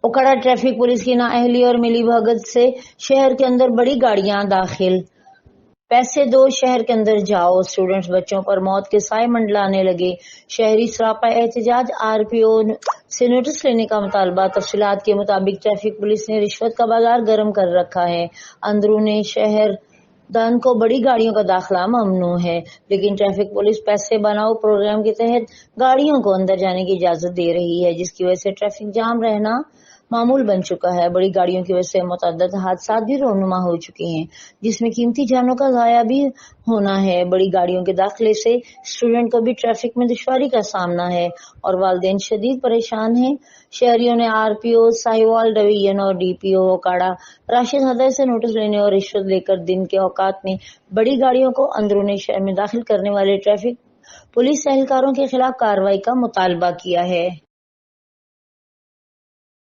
Okara traffic police की नाअहली और मिली भगत से शहर के अंदर बड़ी गाड़ियां दाखिल। पैसे दो, शहर के अंदर जाओ। स्टूडेंट्स बच्चों पर मौत के साए मंडलाने लगे। शहरी सरापा एहतजाज, आरपीओ से नोटिस लेने का मुतालबा। तफसीलात के मुताबिक ट्रैफिक पुलिस ने रिश्वत का बाजार गर्म कर रखा है। अंदरूनी शहर दान को बड़ी गाड़ियों का दाखिला ममनू है, लेकिन ट्रैफिक पुलिस पैसे बनाओ प्रोग्राम के तहत गाड़ियों को अंदर जाने की इजाजत दे रही है, जिसकी वजह से ट्रैफिक जाम रहना मामूल बन चुका है। बड़ी गाड़ियों की वजह से मुतअद्दिद हादसात भी रोनुमा हो चुके हैं, जिसमें कीमती जानों का ज़ाया भी होना है। बड़ी गाड़ियों के दाखिले से स्टूडेंट को भी ट्रैफिक में दुश्वारी का सामना है और वालिदैन शदीद परेशान हैं। शहरियों ने आरपीओ साहिवाल डिवीजन और डीपीओ ओकाड़ा राशिद हदय से नोटिस लेने और रिश्वत लेकर दिन के औकात में बड़ी गाड़ियों को अंदरूनी शहर में दाखिल करने वाले ट्रैफिक पुलिस एहलकारों के खिलाफ कार्रवाई का मुतालबा किया है।